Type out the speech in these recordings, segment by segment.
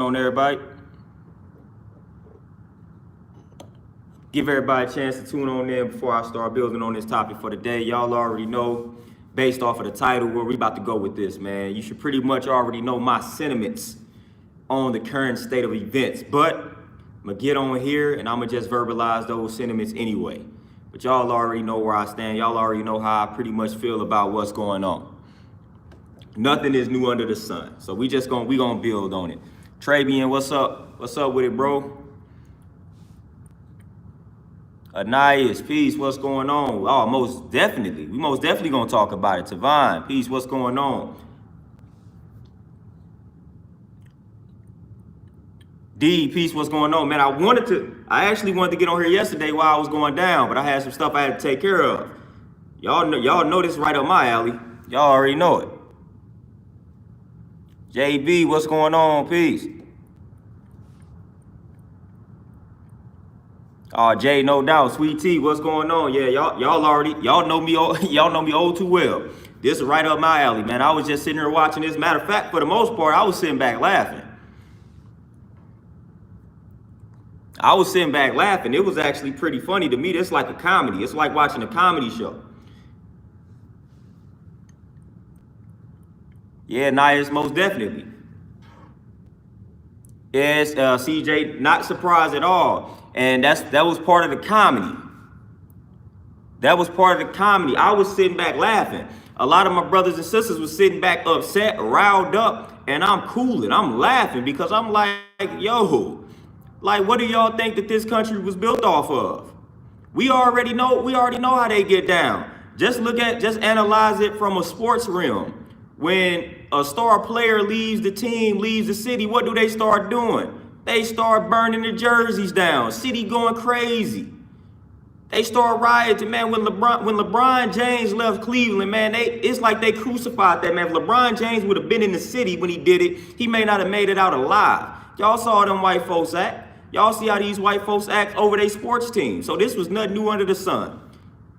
on, everybody? Give everybody a chance to tune on in before I start building on this topic for the day. Y'all already know, based off of the title, where we about to go with this, man. You should pretty much already know my sentiments on the current state of events. But I'm going to get on here and I'm going to just verbalize those sentiments anyway. But y'all already know where I stand. Y'all already know how I pretty much feel about what's going on. Nothing is new under the sun. So we gonna build on it. Travian, what's up? What's up with it, bro? Anais, peace, what's going on? Oh, most definitely. We most definitely gonna talk about it. Tavine, peace, what's going on? D, peace, what's going on? Man, I actually wanted to get on here yesterday while I was going down, but I had some stuff I had to take care of. Y'all know this right up my alley. Y'all already know it. JB, what's going on? Peace. Oh, Jay, no doubt. Sweet T, what's going on? Yeah, y'all know me all too well. This is right up my alley, man. I was just sitting here watching this. Matter of fact, for the most part, I was sitting back laughing. It was actually pretty funny to me. It's like a comedy. It's like watching a comedy show. Yeah, Nias, most definitely. Yes, CJ, not surprised at all. And that was part of the comedy. That was part of the comedy. I was sitting back laughing. A lot of my brothers and sisters was sitting back upset, riled up, and I'm cooling. I'm laughing because I'm like, yo, like, what do y'all think that this country was built off of? We already know how they get down. Just analyze it from a sports realm. When a star player leaves the team, leaves the city, what do they start doing? They start burning the jerseys down. City going crazy. They start rioting, man. When LeBron James left Cleveland, man, it's like they crucified that man. If LeBron James would have been in the city when he did it, he may not have made it out alive. Y'all saw them white folks act. Y'all see how these white folks act over their sports team. So this was nothing new under the sun.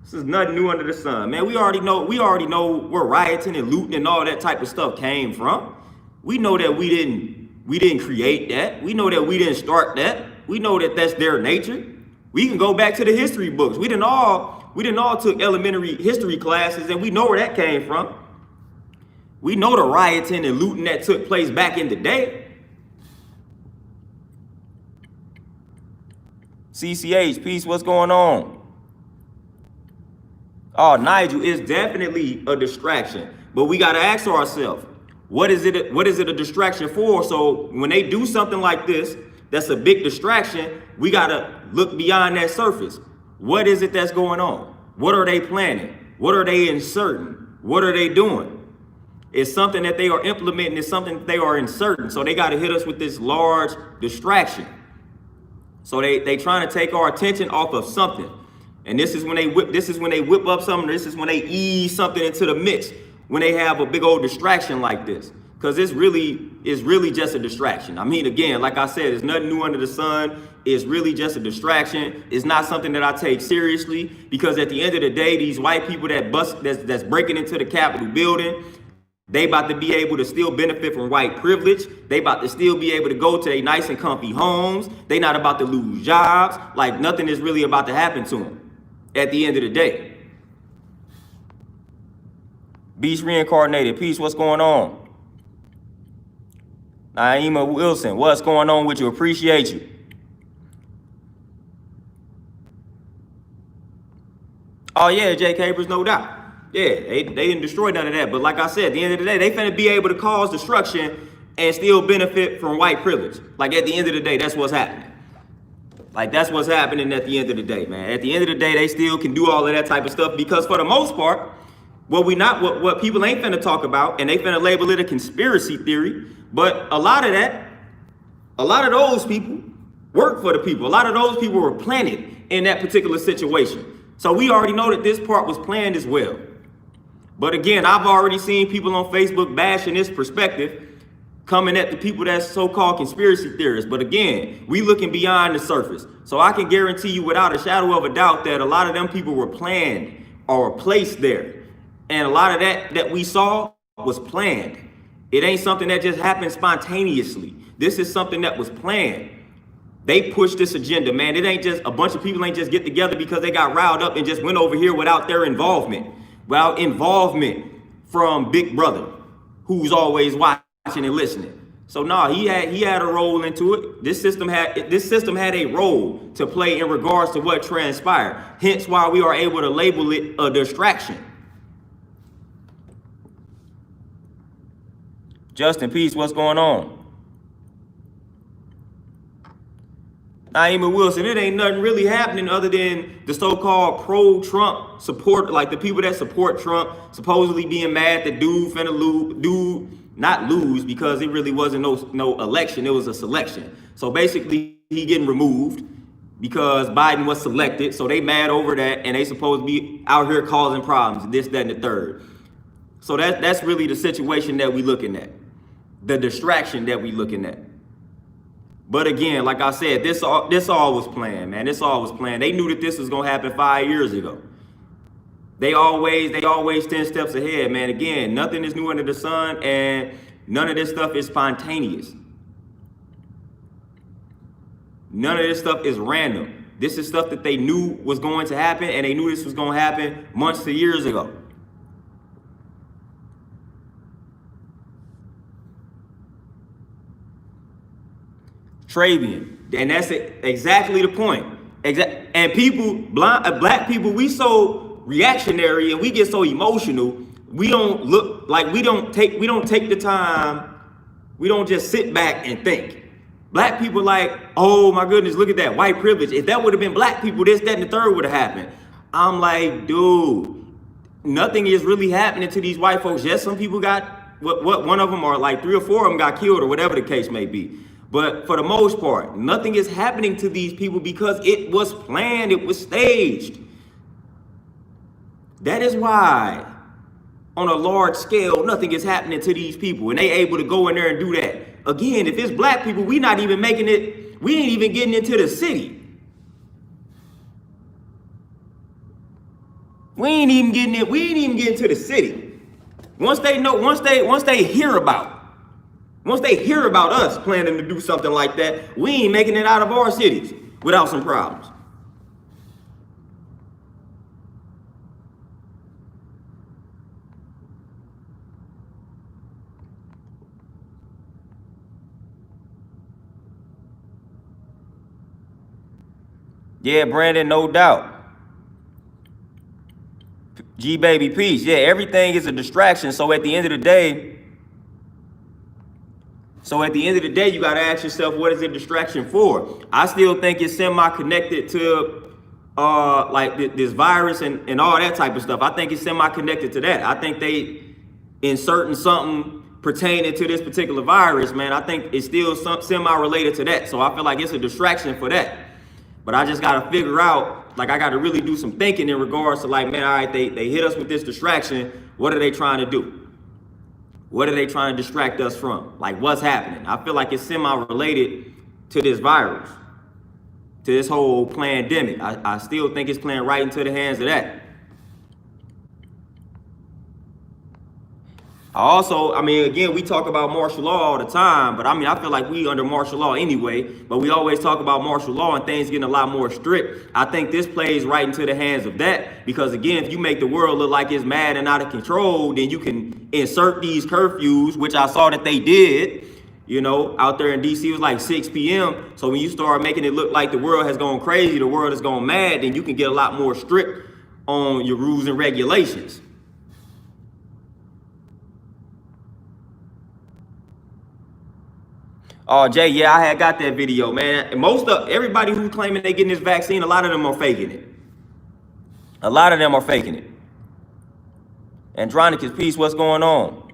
This is nothing new under the sun, man. We already know where rioting and looting and all that type of stuff came from. We know that we didn't create that. We know that we didn't start that. We know that that's their nature. We can go back to the history books. We didn't all took elementary history classes, and we know where that came from. We know the rioting and looting that took place back in the day. CCH, peace, what's going on? Oh, Nigel, it's definitely a distraction. But we got to ask ourselves, what is it a distraction for? So when they do something like this, that's a big distraction, we got to look beyond that surface. What is it that's going on? What are they planning? What are they inserting? What are they doing? It's something that they are implementing. It's something that they are inserting. So they got to hit us with this large distraction. So they trying to take our attention off of something. And this is when they whip up something. This is when they ease something into the mix, when they have a big old distraction like this. Because it's really just a distraction. I mean, again, like I said, there's nothing new under the sun. It's really just a distraction. It's not something that I take seriously, because at the end of the day, these white people that's breaking into the Capitol building, they about to be able to still benefit from white privilege. They about to still be able to go to their nice and comfy homes. They not about to lose jobs. Like, nothing is really about to happen to them at the end of the day. Beast reincarnated. Peace, what's going on? Naima Wilson, what's going on with you? Appreciate you. Oh yeah, Jay Capers, no doubt. Yeah, they didn't destroy none of that. But like I said, at the end of the day, they finna be able to cause destruction and still benefit from white privilege. Like, at the end of the day, that's what's happening. Like, that's what's happening at the end of the day, man. At the end of the day, they still can do all of that type of stuff, because for the most part, what people ain't finna talk about, and they finna label it a conspiracy theory, but a lot of those people work for the people. A lot of those people were planted in that particular situation. So we already know that this part was planned as well. But again, I've already seen people on Facebook bashing this perspective, coming at the people that's so-called conspiracy theorists. But again, we looking beyond the surface. So I can guarantee you without a shadow of a doubt that a lot of them people were planned or placed there. And a lot of that we saw was planned. It ain't something that just happened spontaneously. This is something that was planned. They pushed this agenda, man. It ain't just a bunch of people ain't just get together because they got riled up and just went over here without their involvement. Without involvement from Big Brother, who's always watching and listening. So he had a role into it. This system had a role to play in regards to what transpired. Hence why we are able to label it a distraction. Justin, peace, what's going on? Naima Wilson, it ain't nothing really happening other than the so-called pro-Trump support, like the people that support Trump supposedly being mad that dude finna not lose because it really wasn't no election, it was a selection. So basically he getting removed because Biden was selected, so they mad over that and they supposed to be out here causing problems, this, that, and the third. So that's really the situation that we looking at, the distraction that we looking at. But again, like I said, this all was planned, man. This all was planned. They knew that this was gonna happen 5 years ago. They always 10 steps ahead, man. Again, nothing is new under the sun, and none of this stuff is spontaneous. None of this stuff is random. This is stuff that they knew was going to happen, and they knew this was gonna happen months to years ago. Travian, and that's exactly the point. And people, black people, we so reactionary and we get so emotional. We don't look like we don't take the time. We don't just sit back and think. Black people like, oh my goodness, look at that white privilege. If that would have been black people, this, that, and the third would have happened. I'm like, dude, nothing is really happening to these white folks. Yes, some people got what one of them or like 3 or 4 of them got killed or whatever the case may be. But for the most part, nothing is happening to these people because it was planned, it was staged. That is why, on a large scale, nothing is happening to these people, and they able to go in there and do that. Again, if it's black people, we not even making it, we ain't even getting into the city. We ain't even getting to the city. Once they hear about us planning to do something like that, we ain't making it out of our cities without some problems. Yeah, Brandon, no doubt. G baby, peace. Yeah, everything is a distraction. So at the end of the day, you got to ask yourself, what is a distraction for? I still think it's semi-connected to like this virus and all that type of stuff. I think it's semi-connected to that. I think they inserting something pertaining to this particular virus, man. I think it's still semi-related to that. So I feel like it's a distraction for that. But I just got to figure out, like I got to really do some thinking in regards to like, man, all right, they hit us with this distraction. What are they trying to do? What are they trying to distract us from? Like, what's happening? I feel like it's semi-related to this virus, to this whole pandemic. I still think it's playing right into the hands of that. I mean, again, we talk about martial law all the time, but I mean, I feel like we under martial law anyway, but we always talk about martial law and things getting a lot more strict. I think this plays right into the hands of that, because again, if you make the world look like it's mad and out of control, then you can insert these curfews, which I saw that they did, you know, out there in DC. It was like 6 p.m. So when you start making it look like the world has gone crazy, the world has gone mad, then you can get a lot more strict on your rules and regulations. Oh, Jay, yeah, I had got that video, man. Most of everybody who's claiming they getting this vaccine, a lot of them are faking it. A lot of them are faking it. Andronicus, peace, what's going on?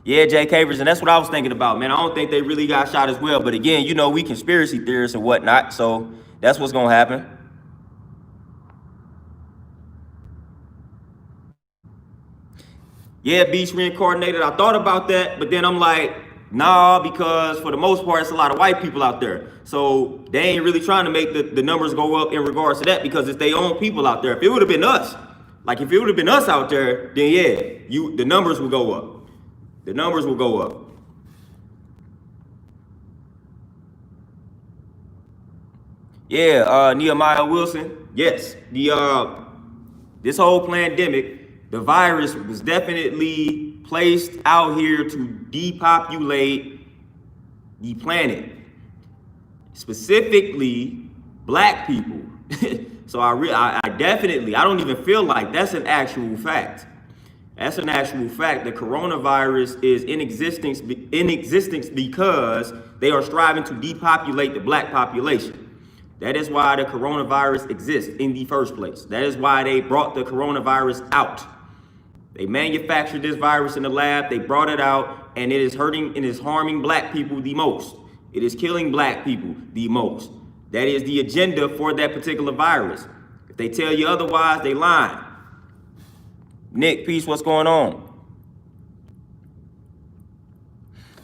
Yeah, Jay Cavers, and that's what I was thinking about, man. I don't think they really got shot as well. But again, you know, we conspiracy theorists and whatnot, so that's what's going to happen. Yeah, beach reincarnated. I thought about that, but then I'm like, nah, because for the most part, it's a lot of white people out there. So they ain't really trying to make the numbers go up in regards to that, because it's their own people out there. If it would have been us, like if it would have been us out there, then yeah, the numbers would go up. The numbers will go up. Yeah, Nehemiah Wilson. Yes, this whole pandemic, the virus was definitely placed out here to depopulate the planet, specifically black people. So I definitely, I don't even feel like that's an actual fact. That's an actual fact. The coronavirus is in existence because they are striving to depopulate the black population. That is why the coronavirus exists in the first place. That is why they brought the coronavirus out. They manufactured this virus in the lab, they brought it out, and it is hurting and is harming black people the most. It is killing black people the most. That is the agenda for that particular virus. If they tell you otherwise, they lying. Nick, peace, what's going on?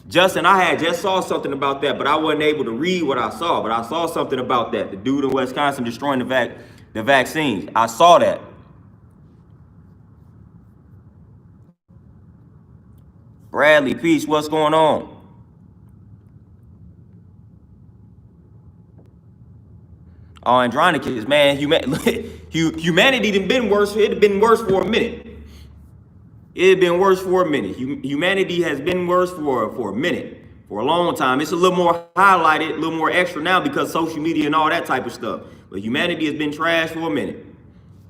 Justin, I had just saw something about that, but I wasn't able to read what I saw. But I saw something about that. The dude in Wisconsin destroying the vaccines. I saw that. Bradley, peace, what's going on? Oh, Andronicus, man, humanity done been worse. It had been worse for a minute. It had been worse for a minute. Humanity has been worse for a minute, for a long time. It's a little more highlighted, a little more extra now because social media and all that type of stuff. But humanity has been trash for a minute.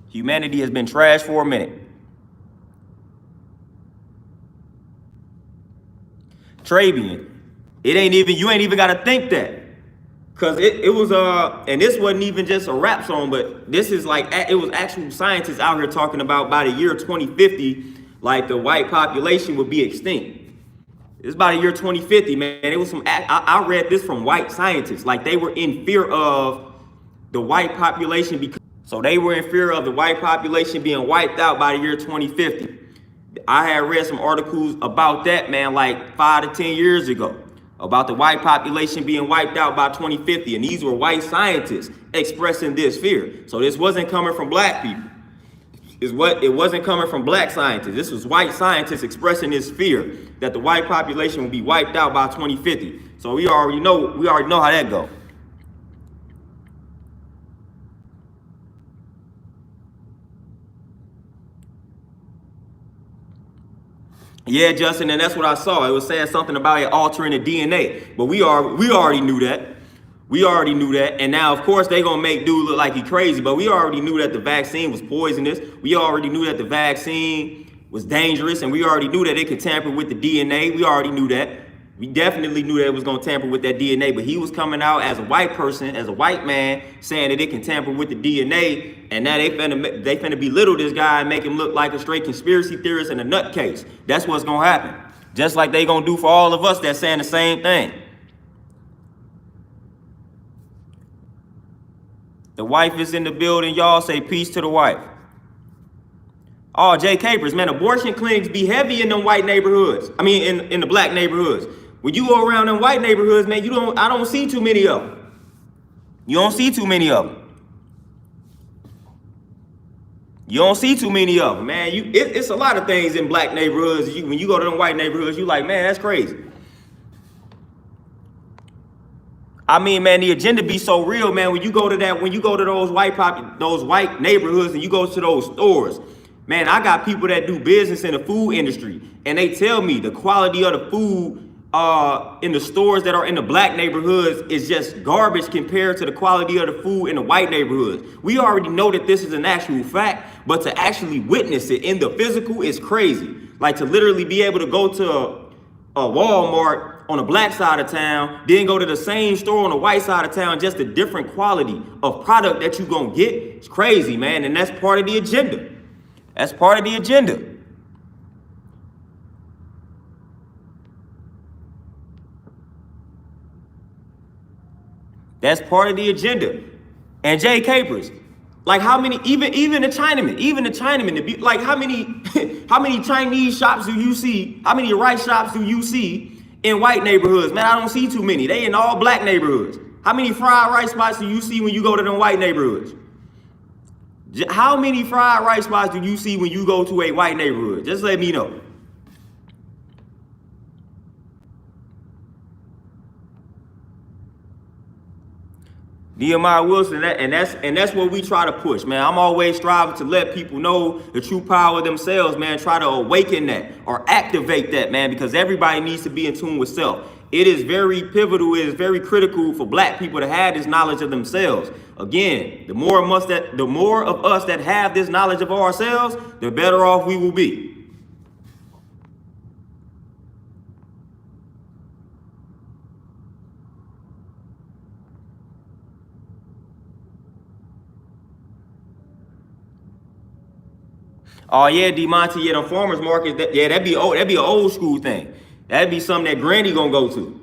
Humanity has been trash for a minute. Travian, you ain't even got to think that. Cause it was and this wasn't even just a rap song, but this is like, it was actual scientists out here talking about by the year 2050, like the white population would be extinct. It's by the year 2050, man. It was some, I read this from white scientists, like they were in fear of the white population so they were in fear of the white population being wiped out by the year 2050. I had read some articles about that, man, like 5 to 10 years ago. About the white population being wiped out by 2050. And these were white scientists expressing this fear. So this wasn't coming from black people. It wasn't coming from black scientists. This was white scientists expressing this fear that the white population will be wiped out by 2050. So we already know how that goes. Yeah, Justin, and that's what I saw. It was saying something about it altering the DNA, but we already knew that. We already knew that, and now, of course, they gonna make dude look like he crazy, but we already knew that the vaccine was poisonous. We already knew that the vaccine was dangerous, and we already knew that it could tamper with the DNA. We already knew that. We definitely knew that it was gonna tamper with that DNA, but he was coming out as a white person, as a white man, saying that it can tamper with the DNA, and now they finna belittle this guy and make him look like a straight conspiracy theorist and a nutcase. That's what's gonna happen. Just like they gonna do for all of us that's saying the same thing. The wife is in the building, y'all say peace to the wife. Oh, Jay Capers, man, abortion clinics be heavy in them white neighborhoods. I mean, in the black neighborhoods. When you go around them white neighborhoods, man, I don't see too many of them. You don't see too many of them. You don't see too many of them, man. It's a lot of things in black neighborhoods. When you go to them white neighborhoods, you like, man, that's crazy. I mean, man, the agenda be so real, man. When you go to those white neighborhoods and you go to those stores, man, I got people that do business in the food industry, and they tell me the quality of the food in the stores that are in the black neighborhoods is just garbage compared to the quality of the food in the white neighborhoods. We already know that this is an actual fact, but to actually witness it in the physical is crazy. Like to literally be able to go to a Walmart on the black side of town, then go to the same store on the white side of town, just a different quality of product that you gonna get. It's crazy, man, and that's part of the agenda. That's part of the agenda. That's part of the agenda. And Jay Capers, like how many, even the Chinamen, like how many Chinese shops do you see? How many rice shops do you see in white neighborhoods? Man, I don't see too many. They in all black neighborhoods. How many fried rice spots do you see when you go to them white neighborhoods? How many fried rice spots do you see when you go to a white neighborhood? Just let me know. Nehemiah Wilson, and that's what we try to push, man. I'm always striving to let people know the true power of themselves, man. Try to awaken that or activate that, man, because everybody needs to be in tune with self. It is very pivotal, it is very critical for black people to have this knowledge of themselves. Again, the more of us that have this knowledge of ourselves, the better off we will be. Oh yeah, DeMonte, yeah, the farmers market, that'd be an old school thing. That'd be something that Granny gonna go to.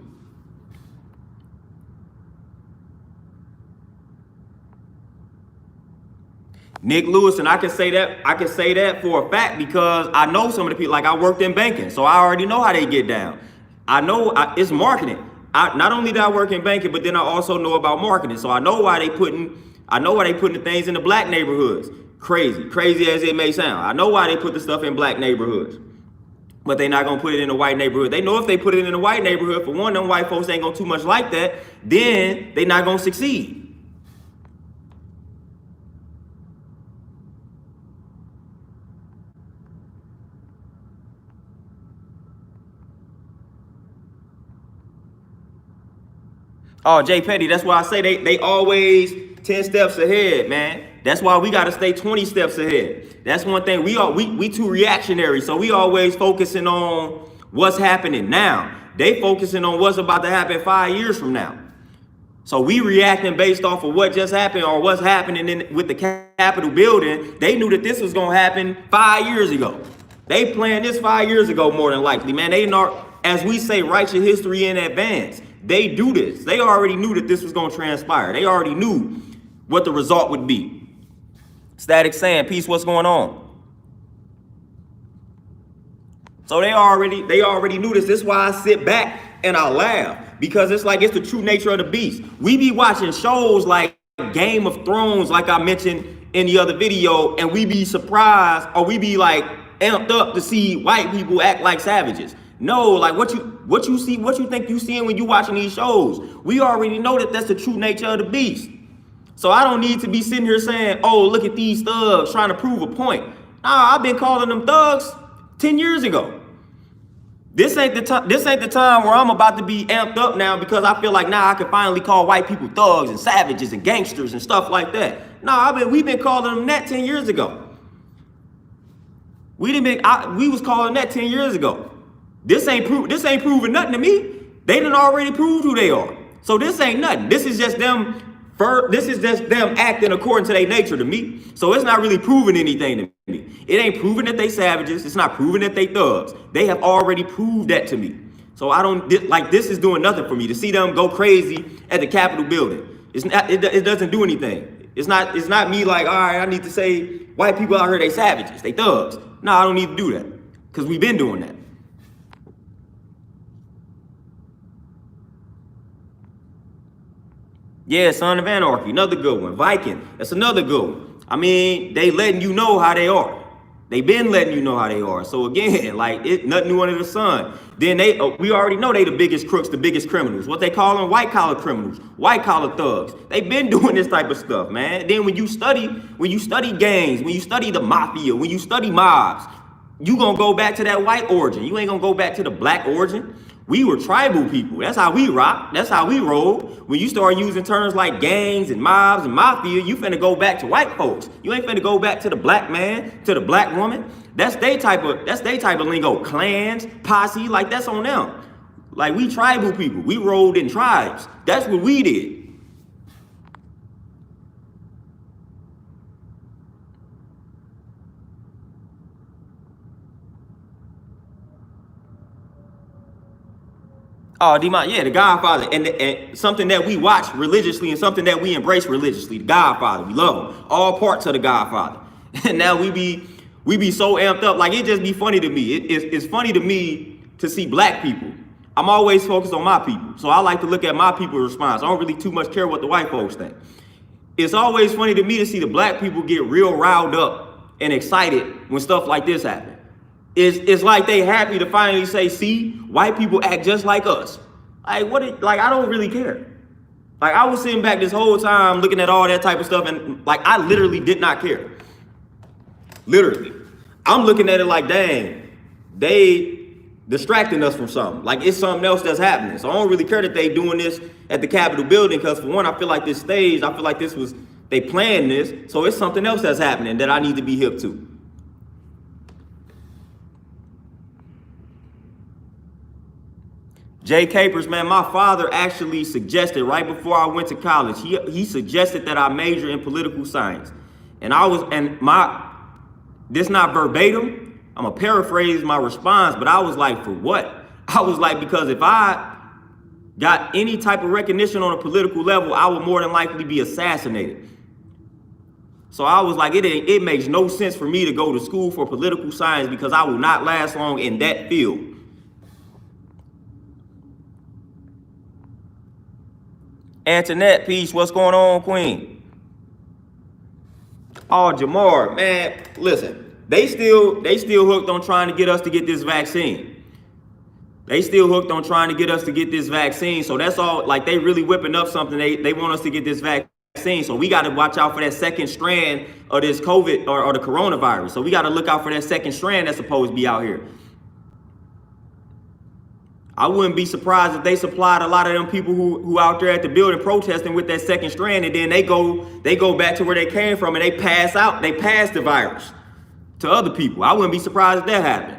Nick Lewis, and I can say that for a fact because I know some of the people. Like I worked in banking, so I already know how they get down. I know it's marketing. Not only did I work in banking, but then I also know about marketing. So I know why they putting the things in the black neighborhoods. Crazy as it may sound. I know why they put the stuff in black neighborhoods, but they're not gonna put it in a white neighborhood. They know if they put it in a white neighborhood, for one, them white folks ain't gonna too much like that. Then they not gonna succeed. Oh, Jay Petty, that's why I say they always 10 steps ahead, man. That's why we got to stay 20 steps ahead. That's one thing. We too reactionary, so we always focusing on what's happening now. They focusing on what's about to happen 5 years from now. So we reacting based off of what just happened or what's happening with the Capitol building. They knew that this was going to happen 5 years ago. They planned this 5 years ago, more than likely, man. They not, as we say, write your history in advance. They do this. They already knew that this was going to transpire. They already knew what the result would be. Static saying, peace, what's going on? So they already knew this. This is why I sit back and I laugh, because it's like it's the true nature of the beast. We be watching shows like Game of Thrones, like I mentioned in the other video, and we be surprised or we be like amped up to see white people act like savages. No, like what you see, what you think you seeing when you watching these shows. We already know that that's the true nature of the beast. So I don't need to be sitting here saying, oh, look at these thugs trying to prove a point. Nah, I've been calling them thugs 10 years ago. This ain't the time where I'm about to be amped up now because I feel like now I can finally call white people thugs and savages and gangsters and stuff like that. Nah, we've been calling them that 10 years ago. We was calling that 10 years ago. This ain't proving nothing to me. They done already proved who they are. So this ain't nothing. This is just them acting according to their nature to me. So it's not really proving anything to me. It ain't proving that they savages. It's not proving that they thugs. They have already proved that to me. So I don't like this is doing nothing for me to see them go crazy at the Capitol building. It doesn't do anything. It's not me like, all right, I need to say white people out here, they savages, they thugs. No, I don't need to do that because we've been doing that. Yeah, Son of Anarchy, another good one. Viking, that's another good one. I mean, they letting you know how they are. They been letting you know how they are. So again, like nothing new under the sun. Then we already know they the biggest crooks, the biggest criminals. What they call them, white collar criminals, white collar thugs. They been doing this type of stuff, man. Then when you study gangs, when you study the mafia, when you study mobs, you gonna go back to that white origin. You ain't gonna go back to the black origin. We were tribal people. That's how we rock. That's how we roll. When you start using terms like gangs and mobs and mafia, you finna go back to white folks. You ain't finna go back to the black man, to the black woman. That's they type of lingo. Clans, posse, like that's on them. Like we tribal people. We rolled in tribes. That's what we did. Oh, yeah, The Godfather, and something that we watch religiously and something that we embrace religiously. The Godfather, we love him. All parts of The Godfather. And now we be so amped up, like it just be funny to me. It's funny to me to see black people. I'm always focused on my people, so I like to look at my people's response. I don't really too much care what the white folks think. It's always funny to me to see the black people get real riled up and excited when stuff like this happens. It's like they happy to finally say, see, white people act just like us. Like I don't really care. Like, I was sitting back this whole time looking at all that type of stuff, and like, I literally did not care. Literally. I'm looking at it like, dang, they distracting us from something. Like, it's something else that's happening. So I don't really care that they doing this at the Capitol building, because for one, I feel like this stage, I feel like they planned this, so it's something else that's happening that I need to be hip to. Jay Capers, man, my father actually suggested right before I went to college, he suggested that I major in political science. And this not verbatim, I'm gonna paraphrase my response, but I was like, for what? I was like, because if I got any type of recognition on a political level, I would more than likely be assassinated. So I was like, it makes no sense for me to go to school for political science, because I will not last long in that field. Antoinette, peace. What's going on, Queen? Oh, Jamar, man, listen. They still hooked on trying to get us to get this vaccine. They still hooked on trying to get us to get this vaccine. So that's all. Like, they really whipping up something. They want us to get this vaccine. So we got to watch out for that second strand of this COVID or the coronavirus. So we got to look out for that second strand that's supposed to be out here. I wouldn't be surprised if they supplied a lot of them people who out there at the building protesting with that second strand, and then they go back to where they came from and they pass the virus to other people. I wouldn't be surprised if that happened.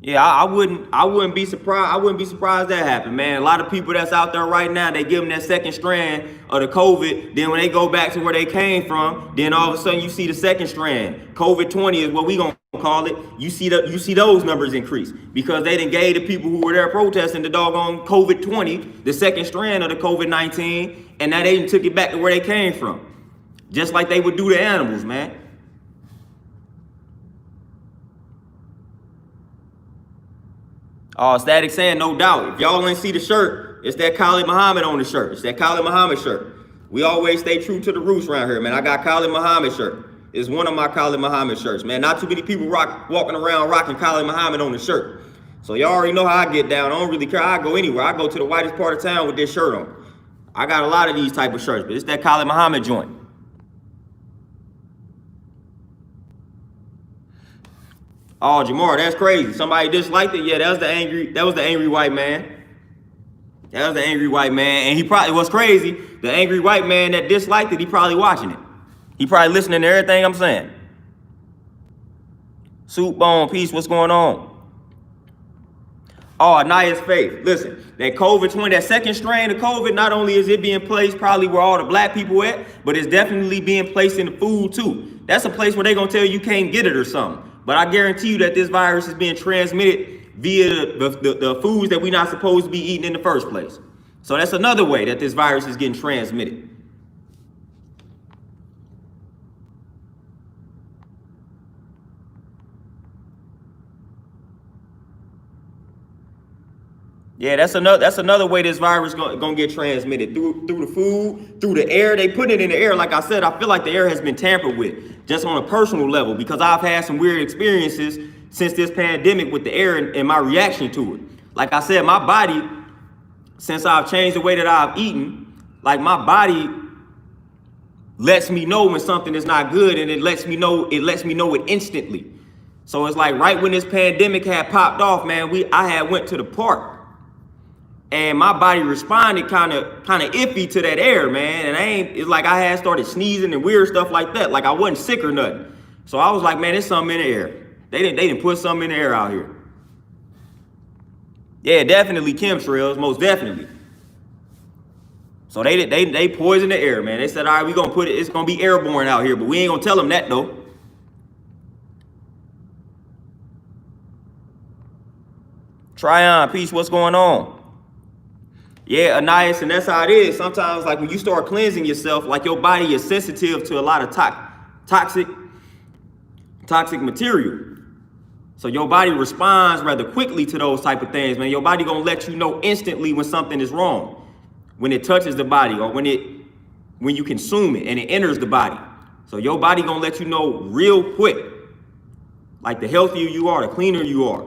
Yeah, I wouldn't be surprised. I wouldn't be surprised that happened, man. A lot of people that's out there right now, they give them that second strand of the COVID. Then when they go back to where they came from, then all of a sudden you see the second strand. COVID-20 is what we gonna call it. You see those numbers increase because they done gave the people who were there protesting the doggone COVID-20, the second strand of the COVID-19, and now they took it back to where they came from. Just like they would do to animals, man. Static saying, no doubt. If y'all ain't see the shirt, it's that Khalid Muhammad on the shirt. It's that Khalid Muhammad shirt. We always stay true to the roots around here, man. I got Khalid Muhammad shirt. It's one of my Khalid Muhammad shirts, man. Not too many people walking around rocking Khalid Muhammad on the shirt. So y'all already know how I get down. I don't really care. I go anywhere. I go to the whitest part of town with this shirt on. I got a lot of these type of shirts, but it's that Khalid Muhammad joint. Oh, Jamar, that's crazy. Somebody disliked it. Yeah, that was the angry white man. That was the angry white man. And he probably was crazy. The angry white man that disliked it, he probably watching it. He probably listening to everything I'm saying. Soup Bone, peace, what's going on? Oh, Anaya's faith. Listen, that COVID-20, that second strain of COVID, not only is it being placed probably where all the black people at, but it's definitely being placed in the food too. That's a place where they're gonna tell you can't get it or something. But I guarantee you that this virus is being transmitted via the foods that we're not supposed to be eating in the first place. So that's another way that this virus is getting transmitted. Yeah, that's another way this virus gonna get transmitted through the food, through the air. They put it in the air. Like I said, I feel like the air has been tampered with, just on a personal level, because I've had some weird experiences since this pandemic with the air and my reaction to it. Like I said, my body, since I've changed the way that I've eaten, like my body lets me know when something is not good, and it lets me know it instantly. So it's like right when this pandemic had popped off, man, I had went to the park. And my body responded kind of iffy to that air, man. And it's like I had started sneezing and weird stuff like that. Like I wasn't sick or nothing. So I was like, man, there's something in the air. They didn't put something in the air out here. Yeah, definitely chemtrails, most definitely. So they poisoned the air, man. They said, all right, it's gonna be airborne out here, but we ain't gonna tell them that though. Tryon, peace, what's going on? Yeah, Anais, and that's how it is. Sometimes, like when you start cleansing yourself, like your body is sensitive to a lot of toxic material. So your body responds rather quickly to those type of things, man. Your body gonna let you know instantly when something is wrong, when it touches the body or when you consume it and it enters the body. So your body gonna let you know real quick. Like the healthier you are, the cleaner you are.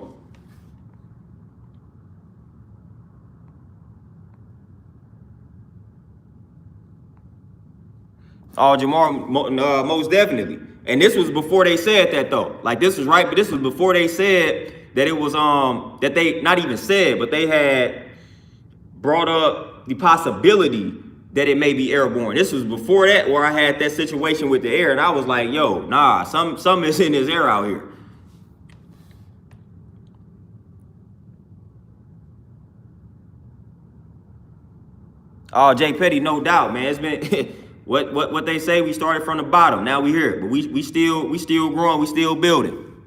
Oh, Jamar, most definitely. And this was before they said that though. Like this was right, but this was before they said that it was that they not even said, but they had brought up the possibility that it may be airborne. This was before that, where I had that situation with the air, and I was like, yo, nah, some is in this air out here. Oh, Jay Petty, no doubt, man. It's been what they say. We started from the bottom. Now we here, but we still growing. We still building.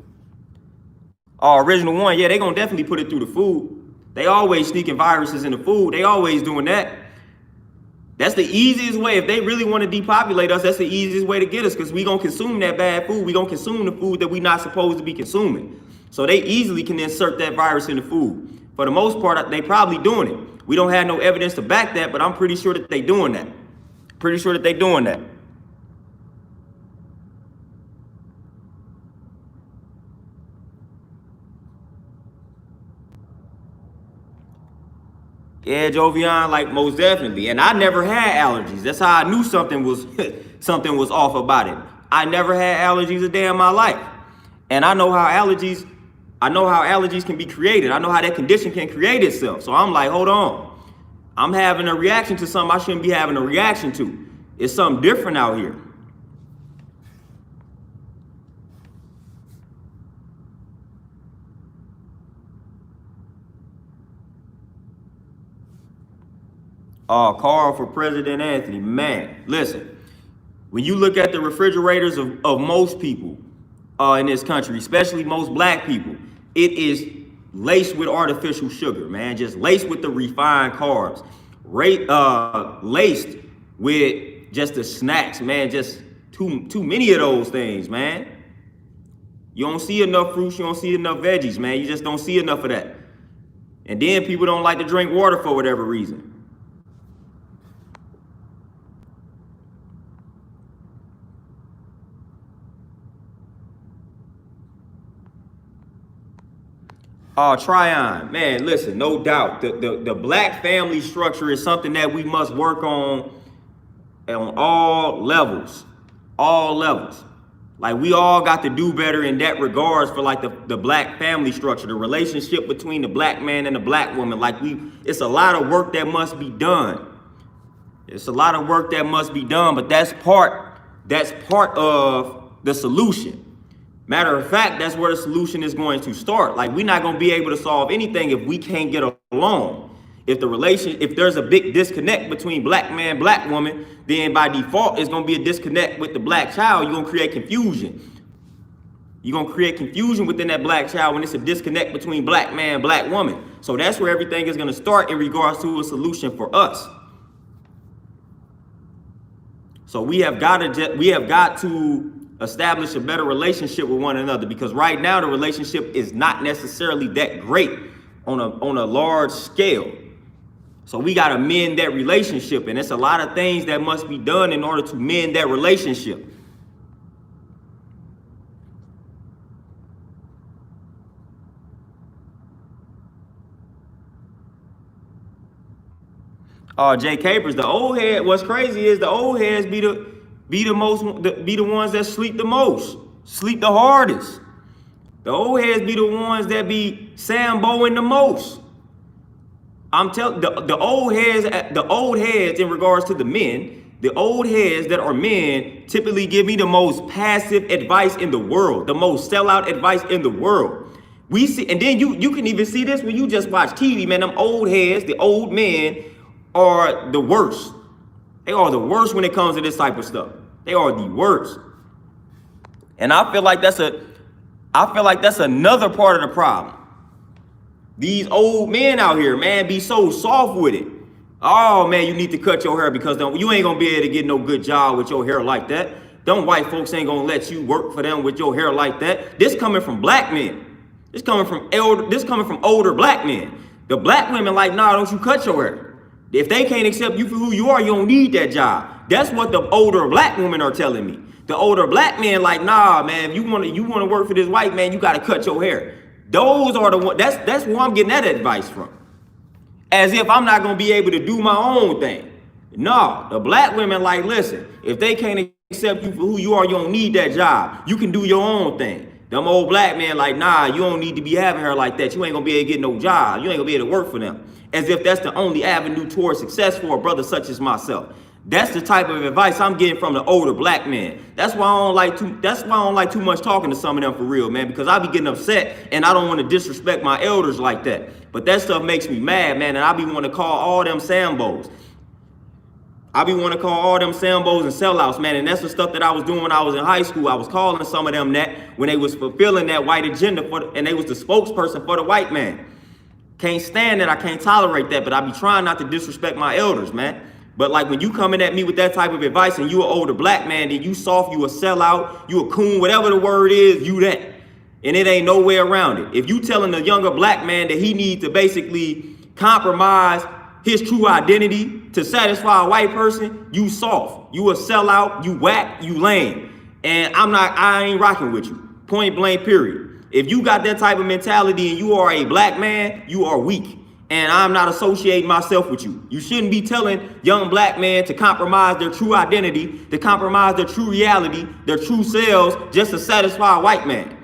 Oh, original one, yeah, they gonna definitely put it through the food. They always sneaking viruses in the food. They always doing that. That's the easiest way. If they really want to depopulate us, that's the easiest way to get us, because we gonna consume that bad food. We gonna consume the food that we not supposed to be consuming. So they easily can insert that virus in the food. For the most part, they probably doing it. We don't have no evidence to back that, but I'm pretty sure that they doing that. Pretty sure that they doing that. Yeah, Jovian, like most definitely. And I never had allergies. That's how I knew something was something was off about it. I never had allergies a day in my life. And I know how allergies can be created. I know how that condition can create itself. So I'm like, hold on. I'm having a reaction to something I shouldn't be having a reaction to. It's something different out here. Oh, Carl for President Anthony. Man, listen. When you look at the refrigerators of most people in this country, especially most black people, it is laced with artificial sugar, man. Just laced with the refined carbs. Laced with just the snacks, man. Just too many of those things, man. You don't see enough fruits, you don't see enough veggies, man. You just don't see enough of that. And then people don't like to drink water for whatever reason. Oh, Tryon, man, listen, no doubt. The black family structure is something that we must work on all levels. All levels. Like we all got to do better in that regards for like the black family structure, the relationship between the black man and the black woman. Like it's a lot of work that must be done. It's a lot of work that must be done, but that's part of the solution. Matter of fact, that's where the solution is going to start. Like we're not going to be able to solve anything if we can't get along. If there's a big disconnect between black man, black woman, then by default, it's going to be a disconnect with the black child. You're going to create confusion. You're going to create confusion within that black child when it's a disconnect between black man, black woman. So that's where everything is going to start in regards to a solution for us. So we have got to establish a better relationship with one another, because right now the relationship is not necessarily that great on a large scale. So we got to mend that relationship, and it's a lot of things that must be done in order to mend that relationship. Jay Capers, the old head. What's crazy is the old heads be the ones that sleep the most, sleep the hardest. The old heads be the ones that be Samboing the most. I'm telling the old heads in regards to the men, the old heads that are men typically give me the most passive advice in the world, the most sellout advice in the world. We see, and then you can even see this when you just watch TV, man. Them old heads, the old men, are the worst. They are the worst when it comes to this type of stuff. They are the worst. And I feel like that's another part of the problem. These old men out here, man, be so soft with it. Oh man, you need to cut your hair because you ain't gonna be able to get no good job with your hair like that. Them white folks ain't gonna let you work for them with your hair like that. This coming from black men. This coming from older black men. The black women like, nah, don't you cut your hair. If they can't accept you for who you are, you don't need that job. That's what the older black women are telling me. The older black men like, nah, man, if you want to work for this white man, you got to cut your hair. Those are the ones. That's where I'm getting that advice from. As if I'm not gonna be able to do my own thing. No, the black women like, listen, if they can't accept you for who you are, you don't need that job. You can do your own thing. Them old black men like, nah, you don't need to be having her like that. You ain't gonna be able to get no job. You ain't gonna be able to work for them. As if that's the only avenue towards success for a brother such as myself. That's the type of advice I'm getting from the older black men. That's why I don't like too much talking to some of them for real, man, because I be getting upset and I don't want to disrespect my elders like that. But that stuff makes me mad, man, and I be wanting to call all them Sambos. I be wanting to call all them Sambos and sellouts, man, and that's the stuff that I was doing when I was in high school. I was calling some of them that when they was fulfilling that white agenda and they was the spokesperson for the white man. Can't stand it. I can't tolerate that, but I be trying not to disrespect my elders, man. But like when you coming at me with that type of advice and you an older black man, then you soft, you a sellout, you a coon, whatever the word is, you that. And it ain't no way around it. If you telling a younger black man that he needs to basically compromise his true identity to satisfy a white person, you soft, you a sellout, you whack, you lame. And I ain't rocking with you. Point blank, period. If you got that type of mentality and you are a black man, you are weak. And I'm not associating myself with you. You shouldn't be telling young black men to compromise their true identity, to compromise their true reality, their true selves, just to satisfy a white man.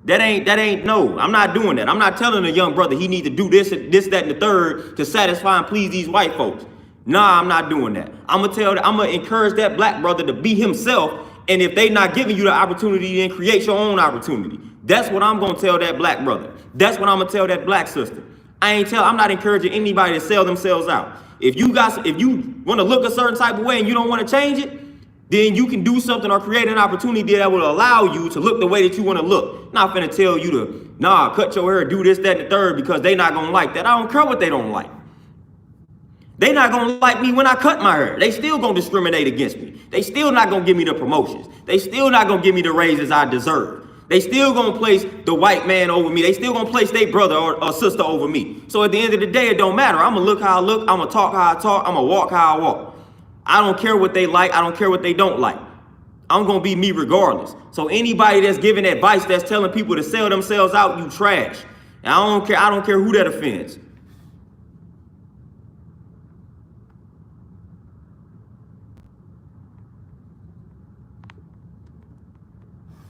No, I'm not doing that. I'm not telling a young brother he need to do this, that, and the third to satisfy and please these white folks. Nah, I'm not doing that. I'm gonna encourage that black brother to be himself. And if they not giving you the opportunity, then create your own opportunity. That's what I'm gonna tell that black brother. That's what I'm gonna tell that black sister. I'm not encouraging anybody to sell themselves out. If you want to look a certain type of way and you don't want to change it, then you can do something or create an opportunity that will allow you to look the way that you want to look. Not finna tell you to, cut your hair, do this, that, and the third, because they not gonna like that. I don't care what they don't like. They not gonna like me when I cut my hair. They still gonna discriminate against me. They still not gonna give me the promotions. They still not gonna give me the raises I deserve. They still gonna place the white man over me. They still gonna place their brother or sister over me. So at the end of the day, it don't matter. I'm gonna look how I look. I'm gonna talk how I talk. I'm gonna walk how I walk. I don't care what they like. I don't care what they don't like. I'm gonna be me regardless. So anybody that's giving advice that's telling people to sell themselves out, you trash. And I don't care who that offends.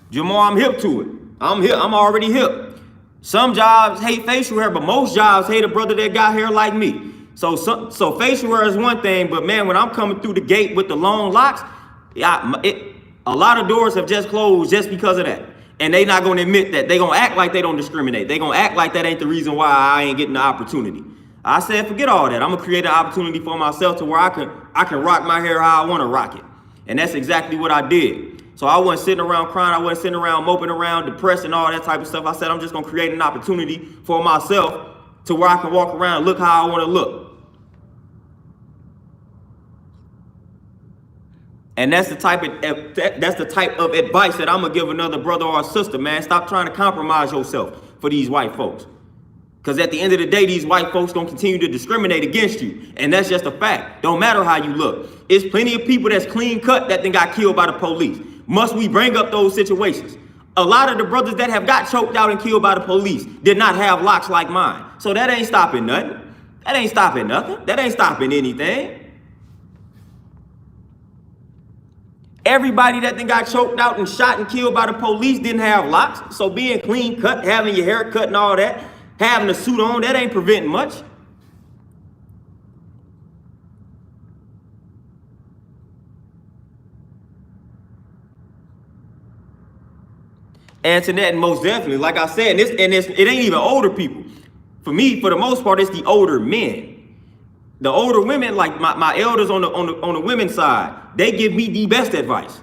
Jamal, I'm hip to it. I'm already hip. Some jobs hate facial hair, but most jobs hate a brother that got hair like me. So facial hair is one thing, but man, when I'm coming through the gate with the long locks, a lot of doors have just closed just because of that. And they not gonna admit that. They gonna act like they don't discriminate. They gonna act like that ain't the reason why I ain't getting the opportunity. I said, forget all that. I'm gonna create an opportunity for myself to where I can rock my hair how I wanna rock it. And that's exactly what I did. So I wasn't sitting around crying. I wasn't sitting around moping around, depressed and all that type of stuff. I said, I'm just going to create an opportunity for myself to where I can walk around and look how I want to look. And that's the type of advice that I'm going to give another brother or a sister, man. Stop trying to compromise yourself for these white folks. Because at the end of the day, these white folks going to continue to discriminate against you. And that's just a fact. Don't matter how you look. It's plenty of people that's clean cut that then got killed by the police. Must we bring up those situations? A lot of the brothers that have got choked out and killed by the police did not have locks like mine. So that ain't stopping nothing. That ain't stopping nothing. That ain't stopping anything. Everybody that then got choked out and shot and killed by the police didn't have locks. So being clean cut, having your hair cut and all that, having a suit on, that ain't preventing much. Antoinette, most definitely, like I said, it ain't even older people. For me, for the most part, it's the older men. The older women, like my elders on the women's side, they give me the best advice.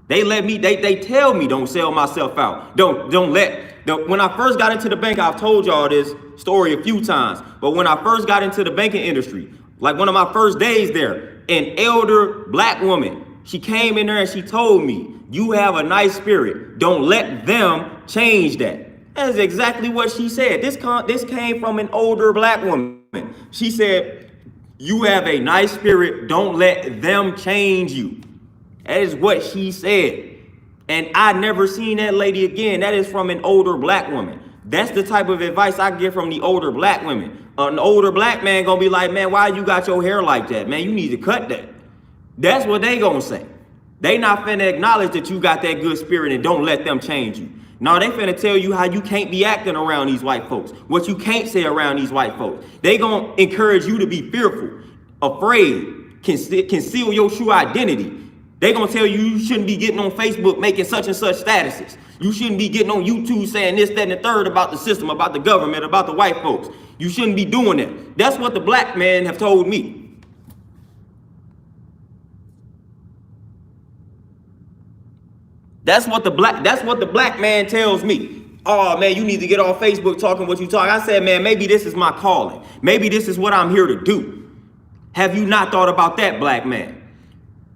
They tell me don't sell myself out. When I first got into the bank, I've told y'all this story a few times, but when I first got into the banking industry, like one of my first days there, an elder black woman, she came in there and she told me, you have a nice spirit. Don't let them change that. That's exactly what she said. This came from an older black woman. She said, you have a nice spirit. Don't let them change you. That is what she said. And I never seen that lady again. That is from an older black woman. That's the type of advice I get from the older black women. An older black man gonna be like, man, why you got your hair like that? Man, you need to cut that. That's what they gonna say. They not finna acknowledge that you got that good spirit and don't let them change you. No, they finna tell you how you can't be acting around these white folks, what you can't say around these white folks. They gonna encourage you to be fearful, afraid, conceal your true identity. They gonna tell you you shouldn't be getting on Facebook making such and such statuses. You shouldn't be getting on YouTube saying this, that, and the third about the system, about the government, about the white folks. You shouldn't be doing that. That's what the black men have told me. That's what the black man tells me. Oh man, you need to get on Facebook talking what you talk. I said, man, maybe this is my calling. Maybe this is what I'm here to do. Have you not thought about that, black man?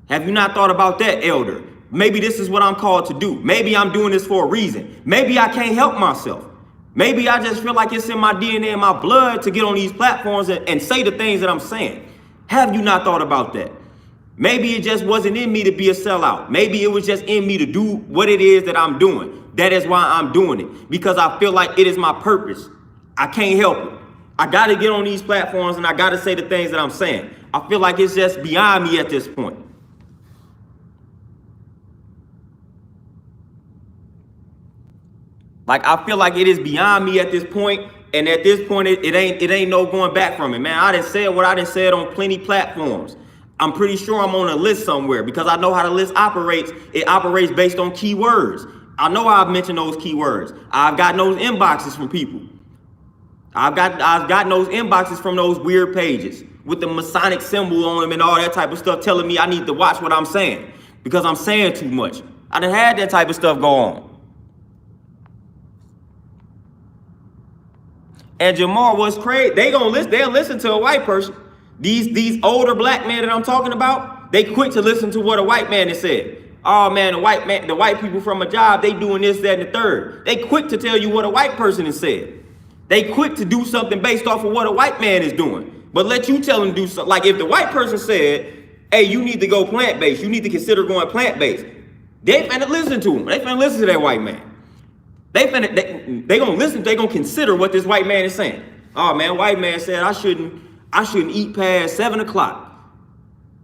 Have you not thought about that, elder? Maybe this is what I'm called to do. Maybe I'm doing this for a reason. Maybe I can't help myself. Maybe I just feel like it's in my DNA and my blood to get on these platforms and say the things that I'm saying. Have you not thought about that? Maybe it just wasn't in me to be a sellout. Maybe it was just in me to do what it is that I'm doing. That is why I'm doing it, because I feel like it is my purpose. I can't help it. I got to get on these platforms and I got to say the things that I'm saying. I feel like it's just beyond me at this point. Like, I feel like it is beyond me at this point, and at this point, it ain't no going back from it, man. I done said what I done said on plenty platforms. I'm pretty sure I'm on a list somewhere because I know how the list operates. It operates based on keywords. I know I've mentioned those keywords. I've gotten those inboxes from people. I've gotten those inboxes from those weird pages with the Masonic symbol on them and all that type of stuff telling me I need to watch what I'm saying because I'm saying too much. I done had that type of stuff go on. And Jamal was crazy. They'll listen to a white person. These older black men that I'm talking about, they quick to listen to what a white man has said. Oh man, the white people from a job, they doing this, that, and the third. They quick to tell you what a white person has said. They quick to do something based off of what a white man is doing. But let you tell them to do something. Like if the white person said, hey, you need to go plant-based, you need to consider going plant-based, they finna listen to him. They finna listen to that white man. They gonna listen, they gonna consider what this white man is saying. Oh man, white man said I shouldn't eat past 7 o'clock.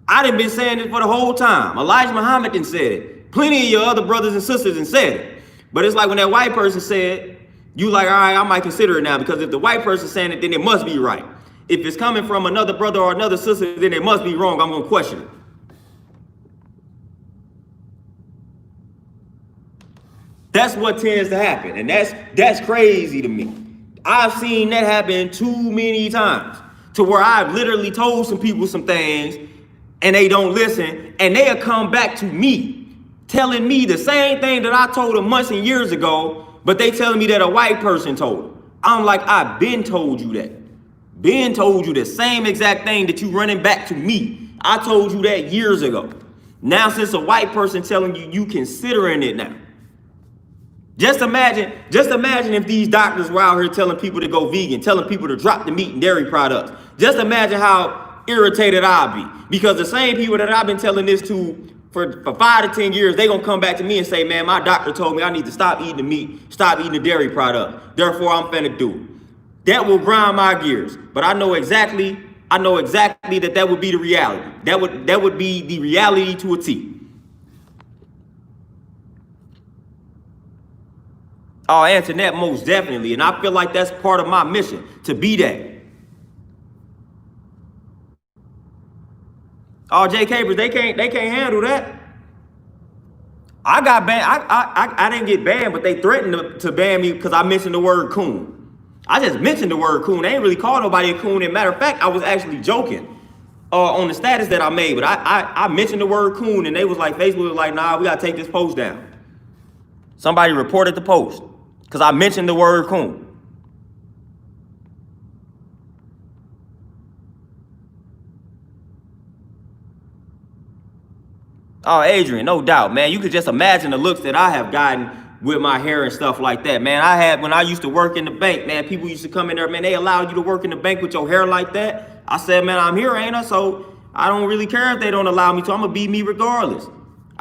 I done been saying this for the whole time. Elijah Muhammad done said it. Plenty of your other brothers and sisters done said it. But it's like when that white person said, you like, all right, I might consider it now, because if the white person saying it, then it must be right. If it's coming from another brother or another sister, then it must be wrong. I'm gonna question it. That's what tends to happen, and that's crazy to me. I've seen that happen too many times to where I've literally told some people some things and they don't listen, and they'll come back to me telling me the same thing that I told them months and years ago, but they telling me that a white person told them. I'm like, I've been told you that. Been told you the same exact thing that you running back to me. I told you that years ago. Now since a white person telling you, you considering it now. Just imagine if these doctors were out here telling people to go vegan, telling people to drop the meat and dairy products. Just imagine how irritated I'll be. Because the same people that I've been telling this to for 5 to 10 years, they gonna come back to me and say, man, my doctor told me I need to stop eating the meat, stop eating the dairy product. Therefore, I'm finna do it. That will grind my gears. But I know exactly that would be the reality. That would be the reality to a T. Oh, Antoinette, most definitely. And I feel like that's part of my mission, to be that. Oh, J. Capers, they can't handle that. I got banned. I didn't get banned, but they threatened to ban me because I mentioned the word coon. I just mentioned the word coon. They ain't really called nobody a coon. As a matter of fact, I was actually joking on the status that I made, but I mentioned the word coon, and they was like, Facebook was like, nah, we gotta take this post down. Somebody reported the post because I mentioned the word coon. Oh, Adrian, no doubt, man. You could just imagine the looks that I have gotten with my hair and stuff like that, man. When I used to work in the bank, man, people used to come in there, man, they allowed you to work in the bank with your hair like that. I said, man, I'm here, ain't I? So I don't really care if they don't allow me to. I'm gonna be me regardless.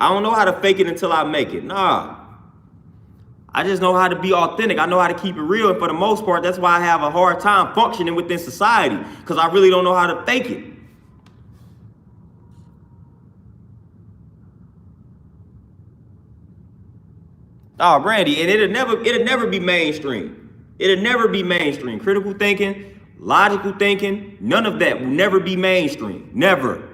I don't know how to fake it until I make it. Nah. I just know how to be authentic. I know how to keep it real. And for the most part, that's why I have a hard time functioning within society, because I really don't know how to fake it. Oh, Brandy, and it'll never be mainstream. It'll never be mainstream. Critical thinking, logical thinking, none of that will never be mainstream. Never.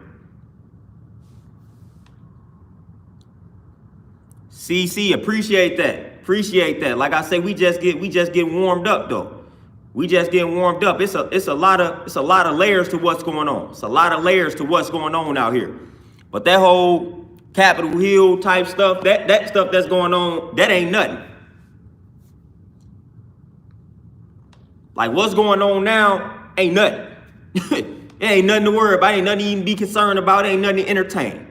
CC, appreciate that. Appreciate that. Like I say, we just get warmed up though. We just get warmed up. It's a lot of layers to what's going on. It's a lot of layers to what's going on out here. But that whole Capitol Hill type stuff, that stuff that's going on, that ain't nothing. Like what's going on now ain't nothing. It ain't nothing to worry about. Ain't nothing to even be concerned about. Ain't nothing to entertain.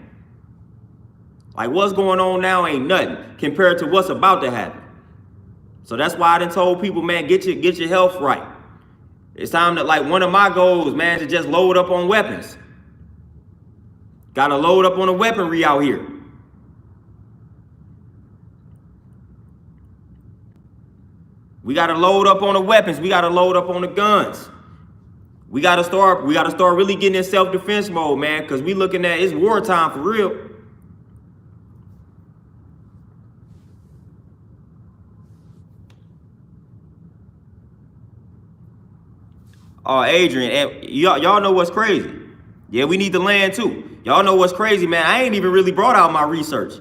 Like what's going on now ain't nothing compared to what's about to happen. So that's why I done told people, man, get your health right. It's time to, like, one of my goals, man, to just load up on weapons. Gotta load up on the weaponry out here. We gotta load up on the weapons. We gotta load up on the guns. We gotta start really getting in self-defense mode, man, because we looking at, it's wartime for real. Oh, Adrian, and y'all know what's crazy. Yeah, we need the land too. Y'all know what's crazy, man. I ain't even really brought out my research.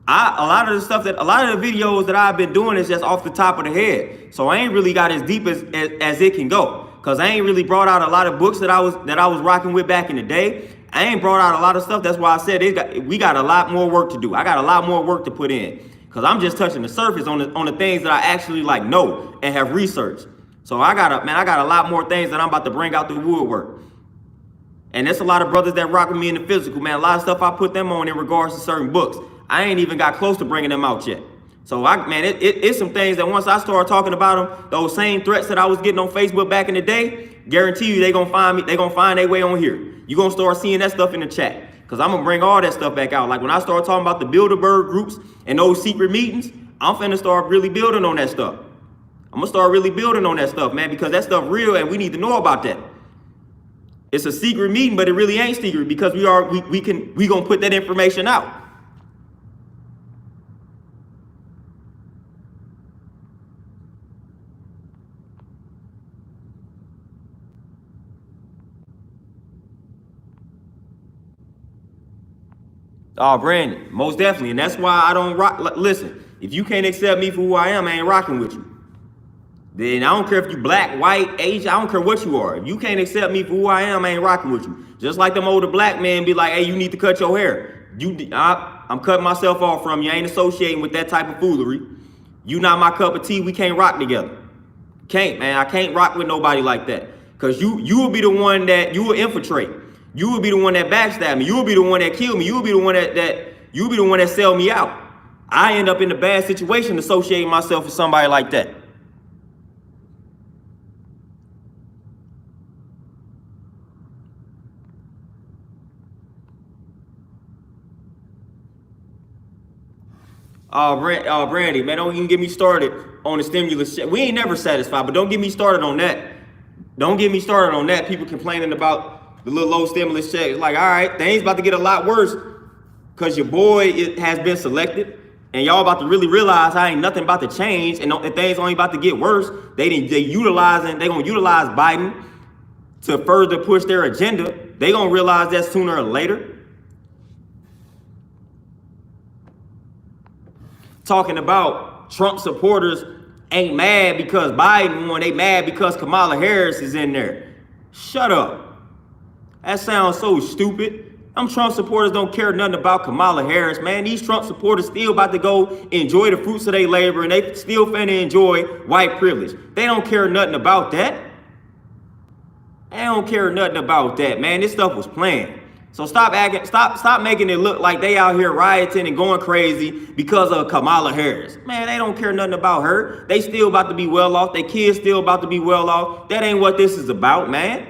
A lot of the videos that I've been doing is just off the top of the head. So I ain't really got as deep as it can go. Cause I ain't really brought out a lot of books that I was rocking with back in the day. I ain't brought out a lot of stuff. That's why I said we got a lot more work to do. I got a lot more work to put in. Cause I'm just touching the surface on the things that I actually like know and have researched. So I got a lot more things that I'm about to bring out the woodwork. And there's a lot of brothers that rock with me in the physical, man. A lot of stuff I put them on in regards to certain books. I ain't even got close to bringing them out yet. So it's some things that once I start talking about them, those same threats that I was getting on Facebook back in the day, guarantee you they gonna find me. They gonna find their way on here. You gonna start seeing that stuff in the chat. Cause I'm gonna bring all that stuff back out. Like when I start talking about the Bilderberg groups and those secret meetings, I'm finna start really building on that stuff. I'm gonna start really building on that stuff, man, because that stuff real and we need to know about that. It's a secret meeting, but it really ain't secret because we gonna put that information out. Oh, Brandon, most definitely, and that's why I don't rock. Listen, if you can't accept me for who I am, I ain't rocking with you. Then I don't care if you black, white, Asian, I don't care what you are. If you can't accept me for who I am, I ain't rocking with you. Just like them older black men be like, hey, you need to cut your hair. I'm cutting myself off from you. I ain't associating with that type of foolery. You not my cup of tea. We can't rock together. Can't, man. I can't rock with nobody like that. Because you will be the one that you will infiltrate. You will be the one that backstab me. You will be the one that kill me. You will be the one that sell me out. I end up in a bad situation associating myself with somebody like that. Brandy, man, don't even get me started on the stimulus check. We ain't never satisfied, but don't get me started on that. Don't get me started on that. People complaining about the little low stimulus check. It's like, all right, things about to get a lot worse because your boy has been selected, and y'all about to really realize how ain't nothing about to change, and things only about to get worse. They gonna utilize Biden to further push their agenda. They gonna realize that sooner or later. Talking about Trump supporters ain't mad because Biden won, they mad because Kamala Harris is in there. Shut up. That sounds so stupid. Them Trump supporters don't care nothing about Kamala Harris, man. These Trump supporters still about to go enjoy the fruits of their labor, and they still finna enjoy white privilege. They don't care nothing about that. They don't care nothing about that, man. This stuff was planned. So stop making it look like they out here rioting and going crazy because of Kamala Harris. Man, they don't care nothing about her. They still about to be well off. Their kids still about to be well off. That ain't what this is about, man.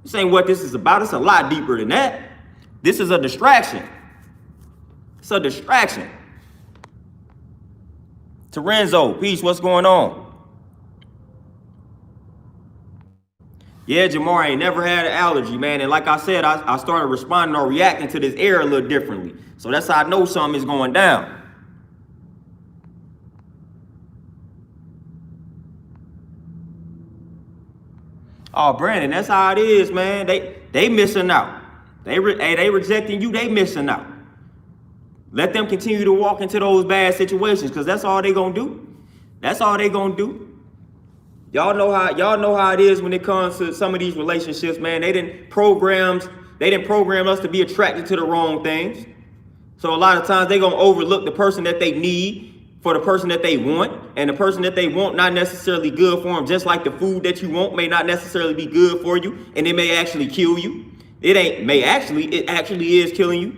This ain't what this is about. It's a lot deeper than that. This is a distraction. It's a distraction. Terenzo, peace, what's going on? Yeah, Jamar ain't never had an allergy, man. And like I said, I started responding or reacting to this air a little differently. So that's how I know something is going down. Oh, Brandon, that's how it is, man. They missing out. They rejecting you, they missing out. Let them continue to walk into those bad situations, because that's all they gonna do. That's all they gonna do. Y'all know how it is when it comes to some of these relationships, man. They didn't program us to be attracted to the wrong things. So a lot of times they gonna overlook the person that they need for the person that they want, and the person that they want not necessarily good for them. Just like the food that you want may not necessarily be good for you, and it may actually kill you. It actually is killing you.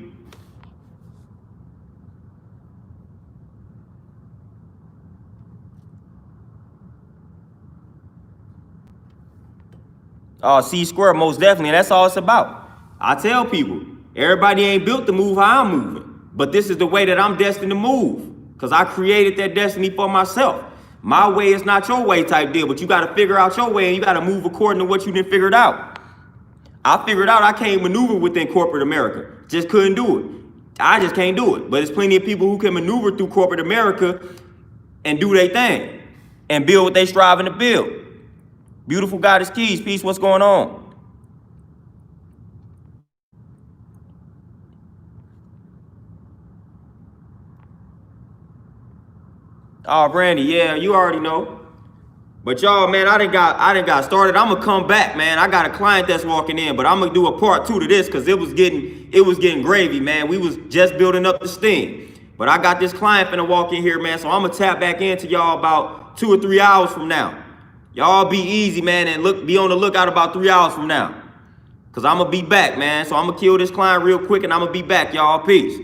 C square, most definitely. That's all it's about. I tell people, everybody ain't built to move how I'm moving, but this is the way that I'm destined to move, because I created that destiny for myself. My way is not your way type deal, but you got to figure out your way, and you got to move according to what you done figured out. I figured out I can't maneuver within corporate America. Just couldn't do it. I just can't do it. But there's plenty of people who can maneuver through corporate America and do their thing and build what they striving to build. Beautiful Goddess Keys, peace, what's going on? Oh, Brandy, yeah, you already know. But y'all, man, I done got started. I'm gonna come back, man. I got a client that's walking in, but I'm gonna do a part 2 to this, because it was getting gravy, man. We was just building up the steam. But I got this client finna walk in here, man, so I'm gonna tap back into y'all about 2 or 3 hours from now. Y'all be easy, man, and be on the lookout about 3 hours from now. Because I'm going to be back, man. So I'm going to kill this client real quick, and I'm going to be back, y'all. Peace.